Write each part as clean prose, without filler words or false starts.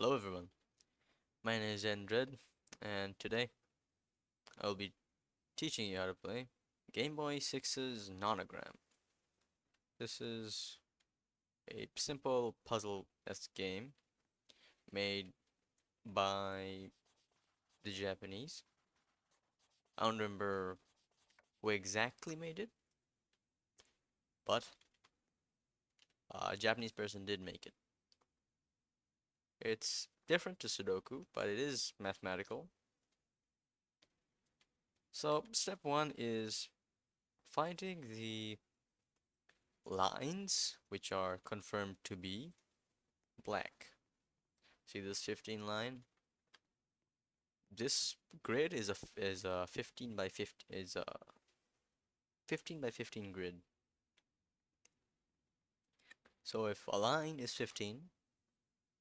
Hello everyone, my name is DeadnDread, and today I'll be teaching you how to play gameboysix's Nonogram. This is a simple puzzle-esque game made by the Japanese. I don't remember who exactly made it, but a Japanese person did make it. It's different to sudoku, but it is mathematical. So step one is finding the lines which are confirmed to be black. See this 15 line? This grid is a 15 by 15 is a 15 by 15 grid. So if a line is 15,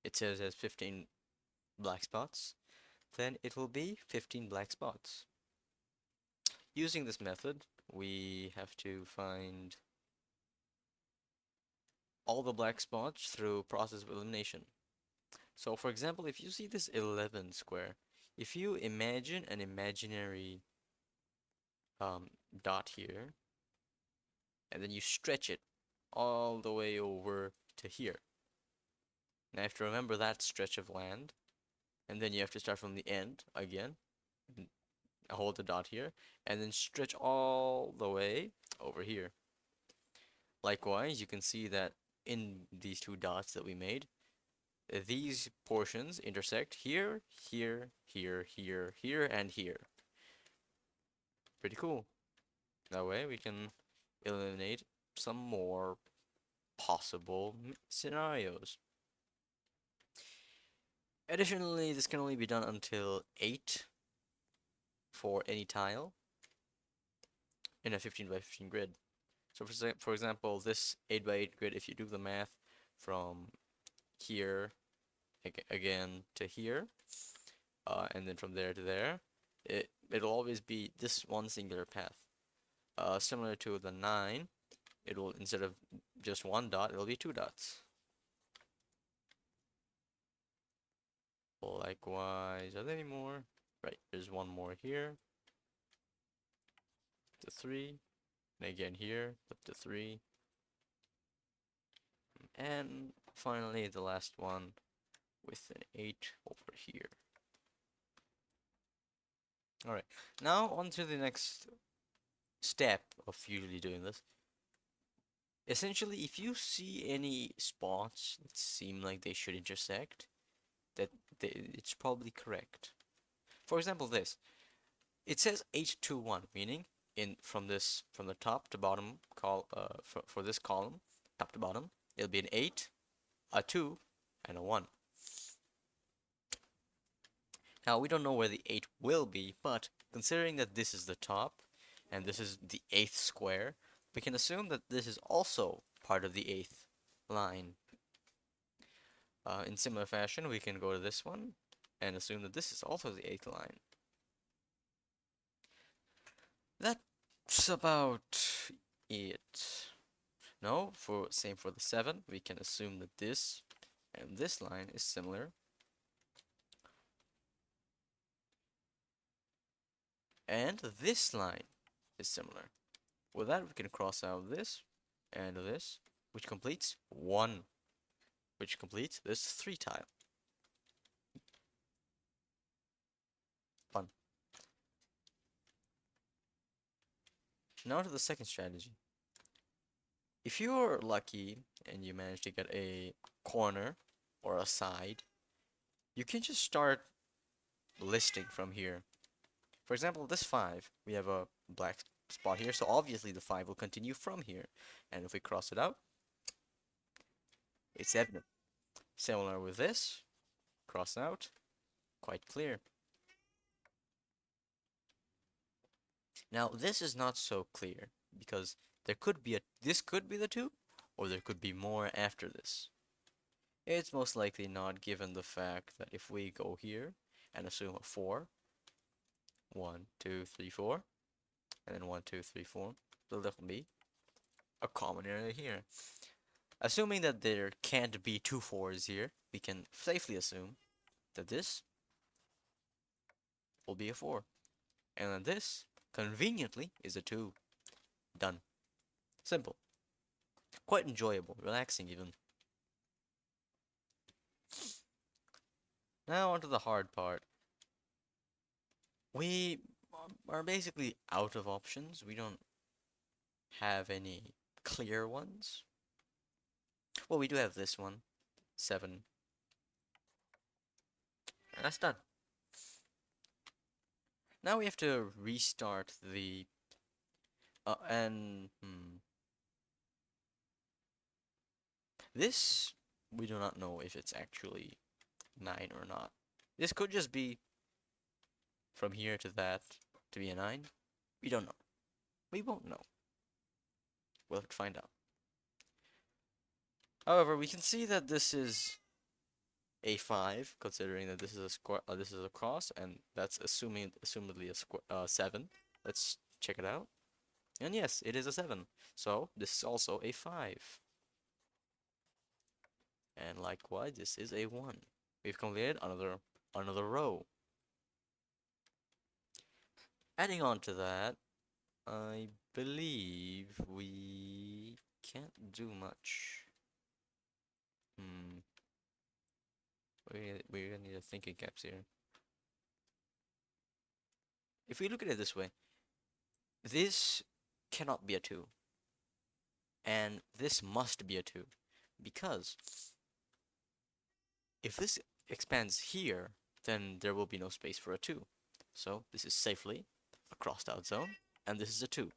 it says has 15 black spots, then it will be 15 black spots. Using this method, we have to find all the black spots through process of elimination. So for example, if you see this 11 square, if you imagine an imaginary dot here, and then you stretch it all the way over to here. Now you have to remember that stretch of land, and then you have to start from the end again, hold the dot here, and then stretch all the way over here. Likewise, you can see that in these two dots that we made, these portions intersect here, here, here, here, here, and here. Pretty cool. That way we can eliminate some more possible scenarios. Additionally, this can only be done until 8 for any tile in a 15 by 15 grid. So for example, this 8 by 8 grid, if you do the math from here again to here, and then from there to there, it'll always be this one singular path. Similar to the 9, it'll, instead of just one dot, it'll be two dots. Likewise, are there any more? Right, there's one more here. The 3, and again here, put the 3. And finally, the last one with an 8 over here. Alright, now on to the next step of usually doing this. Essentially, if you see any spots that seem like they should intersect, it's probably correct. For example, this. It says 8 2 1, meaning from the top to bottom for this column, top to bottom, it'll be an 8, a 2, and a 1. Now we don't know where the 8 will be, but considering that this is the top and this is the 8th square, we can assume that this is also part of the 8th line. In similar fashion, we can go to this one and assume that this is also the 8th line. That's about it. No, same for the 7, we can assume that this and this line is similar. And this line is similar. With that, we can cross out this and this, which completes 1, which completes this 3 tile. Fun. Now to the second strategy. If you're lucky and you manage to get a corner or a side, you can just start listing from here. For example, this 5, we have a black spot here, so obviously the 5 will continue from here. And if we cross it out, it's evident. Similar with this, cross out, quite clear. Now, this is not so clear because this could be the 2, or there could be more after this. It's most likely not, given the fact that if we go here and assume a 4, 1, 2, 3, 4, and then 1, 2, 3, 4, there'll definitely be a common area here. Assuming that there can't be two 4s here, we can safely assume that this will be a 4. And then this, conveniently, is a 2. Done. Simple. Quite enjoyable, relaxing even. Now onto the hard part. We are basically out of options. We don't have any clear ones. Well, we do have this one. 7. And that's done. Now we have to restart the... This, we do not know if it's actually 9 or not. This could just be from here to that to be a 9. We don't know. We won't know. We'll have to find out. However, we can see that this is a 5, considering that this is a square. This is a cross, and that's assumedly a 7. Let's check it out. And yes, it is a 7. So this is also a 5. And likewise, this is a 1. We've completed another row. Adding on to that, I believe we can't do much. We're gonna need a thinking caps here. If we look at it this way, this cannot be a 2. And this must be a 2. Because if this expands here, then there will be no space for a 2. So this is safely a crossed out zone, and this is a 2.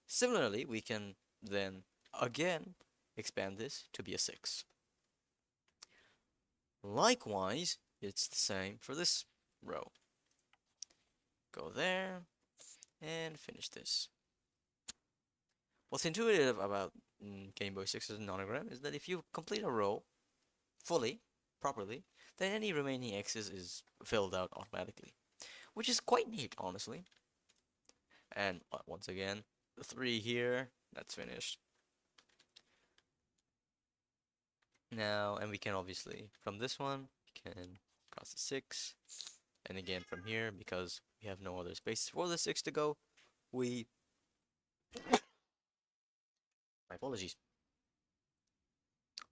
Similarly, we can then again expand this to be a 6. Likewise, it's the same for this row. Go there and finish this. What's intuitive about gameboysix's Nonogram is that if you complete a row fully, properly, then any remaining X's is filled out automatically, which is quite neat, honestly. And once again, the 3 here, that's finished. Now, and we can obviously, from this one, we can cross the 6. And again from here, because we have no other spaces for the 6 to go, we... My apologies.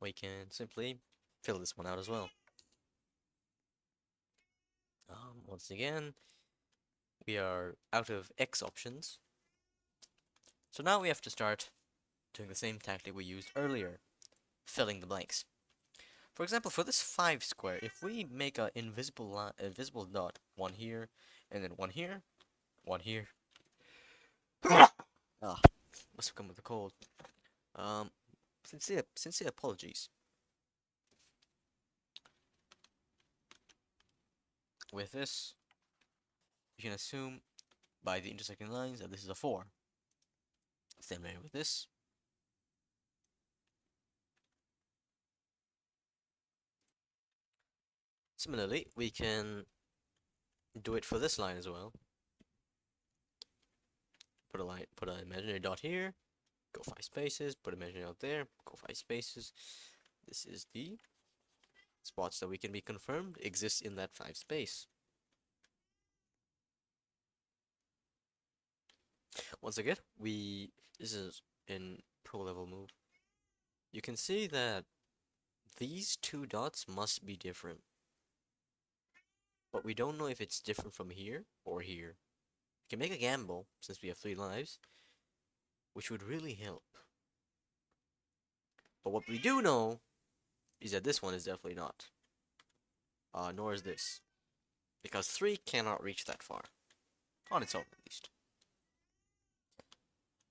We can simply fill this one out as well. Once again, we are out of X options. So now we have to start doing the same tactic we used earlier, filling the blanks. For example, for this 5 square, if we make an invisible dot, 1 here, and then 1 here, 1 here. Must have come with a cold. Sincere apologies. With this, you can assume by the intersecting lines that this is a 4. Same way with this. Similarly, we can do it for this line as well. Put an imaginary dot here, go 5 spaces, put an imaginary dot there, go 5 spaces. This is the spots that we can be confirmed exist in that 5 space. Once again, this is in pro level move. You can see that these 2 dots must be different. But we don't know if it's different from here or here. We can make a gamble, since we have 3 lives, which would really help. But what we do know is that this one is definitely not. Nor is this. Because 3 cannot reach that far. On its own, at least.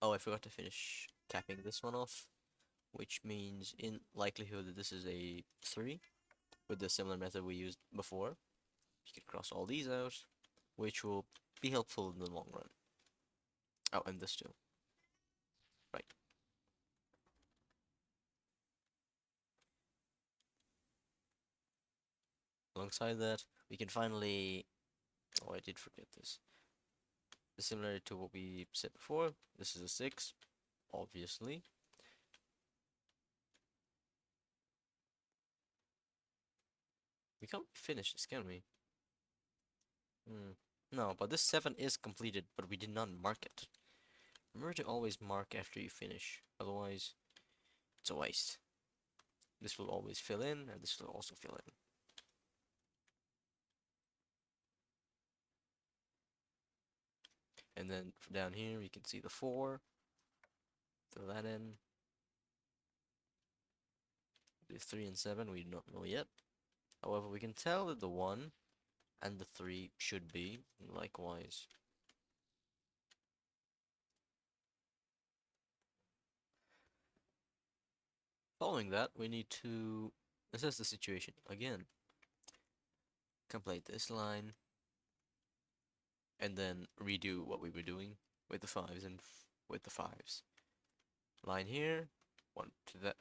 Oh, I forgot to finish capping this one off. Which means, in likelihood, that this is a 3. With the similar method we used before. You can cross all these out, which will be helpful in the long run. Oh, and this too. Right. Alongside that, we can finally... Oh, I did forget this. Similar to what we said before, this is a 6, obviously. We can't finish this, can we? No, but this 7 is completed, but we did not mark it. Remember to always mark after you finish, otherwise it's a waste. This will always fill in, and this will also fill in. And then down here you can see the 4. Fill that in. The 3 and 7 we do not know yet. However, we can tell that the 1 and the 3 should be likewise. Following that, we need to assess the situation again. Complete this line, and then redo what we were doing with the 5s and with the 5s. Line here, one to that,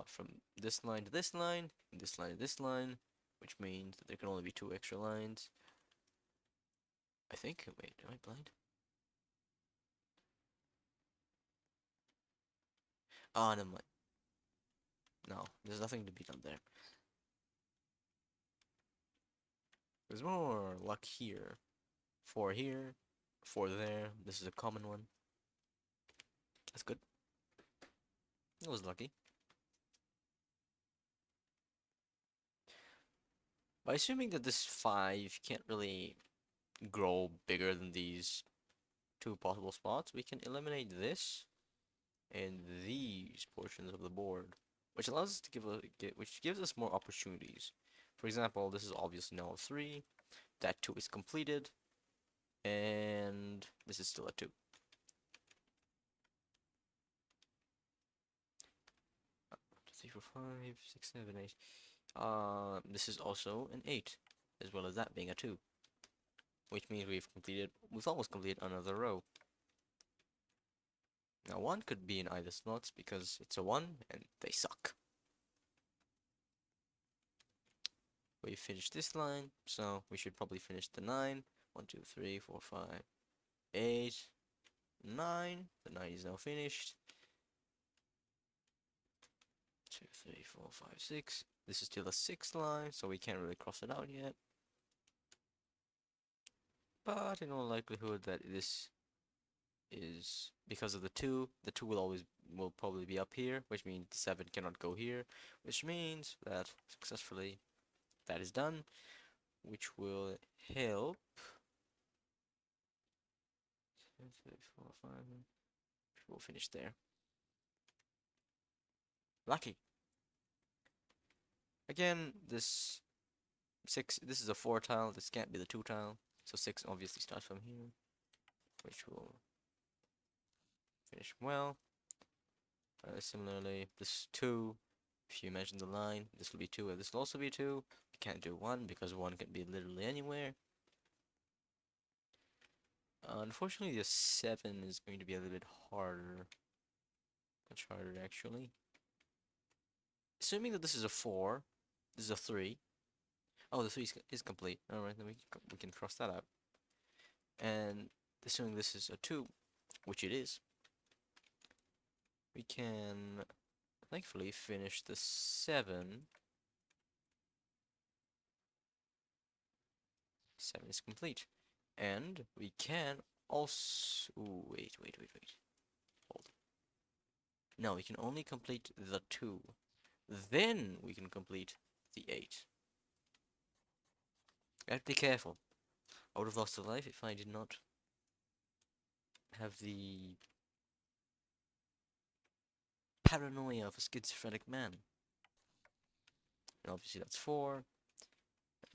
from this line to this line, and this line to this line, which means that there can only be 2 extra lines. I think. Wait, am I blind? Ah, never mind. No, there's nothing to be done there. There's more luck here. 4 here, 4 there. This is a common one. That's good. It was lucky. By assuming that this 5 can't really grow bigger than these 2 possible spots, we can eliminate this and these portions of the board, which allows us to which gives us more opportunities. For example, this is obviously now a 3, that 2 is completed, and this is still a 2. 3, 4, 5, 6, 7, 8. This is also an 8, as well as that being a 2, which means we've almost completed another row. Now 1 could be in either slots because it's a 1 and they suck. We finished this line, so we should probably finish the 9. 1, 2, 3, 4, 5, 8, 9. The 9 is now finished. 2, 3, 4, 5, 6. This is still a 6th line, so we can't really cross it out yet. But in all likelihood that this is because of the 2 will probably be up here, which means the 7 cannot go here, which means that successfully that is done, which will help. 2, 3, 4, 5. We'll finish there. Lucky. Again, this 6, this is a 4 tile, this can't be the 2 tile, so 6 obviously starts from here, which will finish well. Similarly, this 2, if you imagine the line, this will be 2 and this will also be 2. You can't do 1 because 1 can be literally anywhere. Unfortunately, the 7 is going to be a little bit harder. Much harder, actually. Assuming that this is a 4, this is a 3. Oh, the 3 is complete. Alright, then we can cross that out. And assuming this is a 2, which it is, we can thankfully finish the 7. 7 is complete. And we can also... Ooh, wait. Hold. No, we can only complete the 2. Then we can complete the 8. I have to be careful. I would have lost a life if I did not have the paranoia of a schizophrenic man. And obviously that's 4.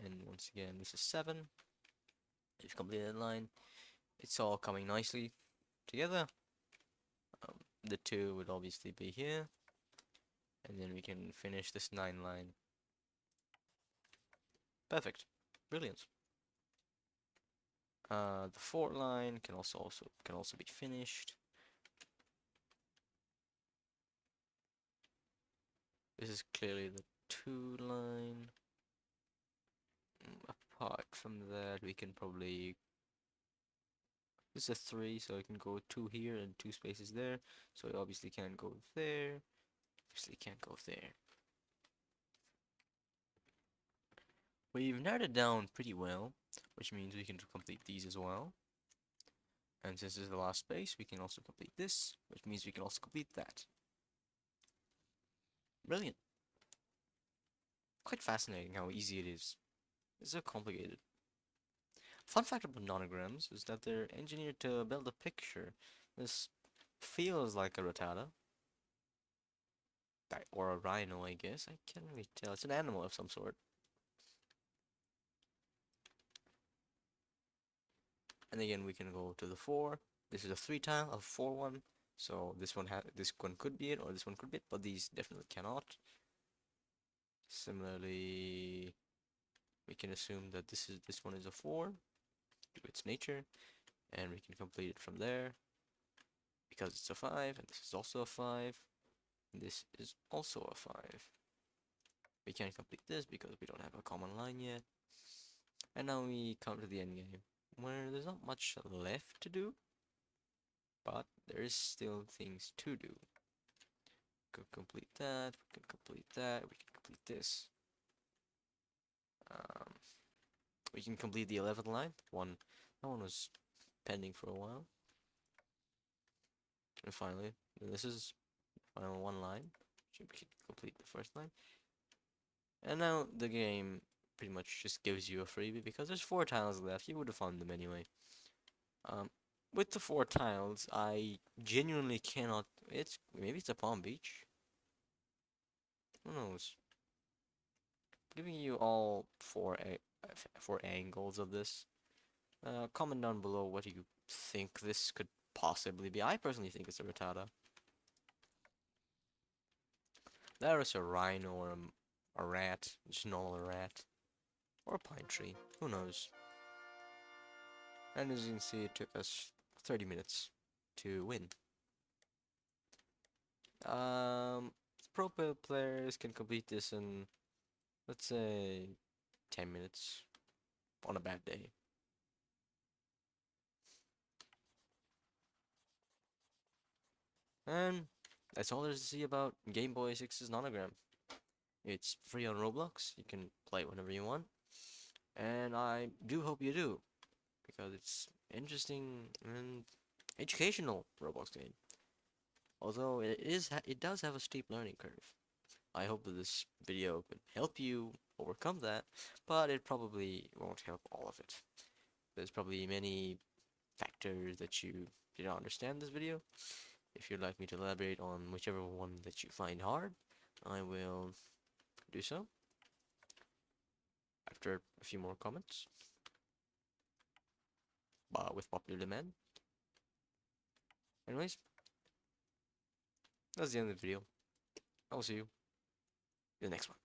And once again, this is 7. We've completed the line. It's all coming nicely together. The 2 would obviously be here. And then we can finish this 9 line. Perfect. Brilliant. The 4 line can also be finished. This is clearly the 2 line. Apart from that, we can probably... This is a 3, so I can go 2 here and 2 spaces there. So I obviously can't go there. Obviously can't go there. We've narrowed it down pretty well, which means we can complete these as well. And since this is the last space, we can also complete this, which means we can also complete that. Brilliant. Quite fascinating how easy it is. It's so complicated. Fun fact about nonograms is that they're engineered to build a picture. This feels like a rattata. Or a rhino, I guess. I can't really tell. It's an animal of some sort. And again, we can go to the 4. This is a 3 tile, a 4 one. So this one could be it, or this one could be it, but these definitely cannot. Similarly, we can assume that this one is a 4 due to its nature, and we can complete it from there because it's a 5, and this is also a 5. And this is also a 5. We can't complete this because we don't have a common line yet. And now we come to the end game, where there's not much left to do, but there is still things to do. We can complete that, we can complete that, we can complete this. We can complete the 11th line. That one was pending for a while. And finally, this is final one line. We can complete the first line. And now the game pretty much just gives you a freebie because there's 4 tiles left. You would have found them anyway. With the 4 tiles, I genuinely cannot. Maybe it's a Palm Beach. Who knows? Giving you all four angles of this. Comment down below what you think this could possibly be. I personally think it's a rattata. There is a rhino or a rat, just a normal rat, or a pine tree. Who knows? And as you can see, it took us 30 minutes to win. Pro players can complete this in, let's say, 10 minutes on a bad day. And that's all there's to see about gameboysix's Nonogram. It's free on Roblox. You can play it whenever you want. And I do hope you do, because it's interesting and educational Roblox game. Although it does have a steep learning curve. I hope that this video could help you overcome that, but it probably won't help all of it. There's probably many factors that you did not understand this video. If you'd like me to elaborate on whichever one that you find hard, I will do so after a few more comments, with popular demand. Anyways, that's the end of the video. I will see you in the next one.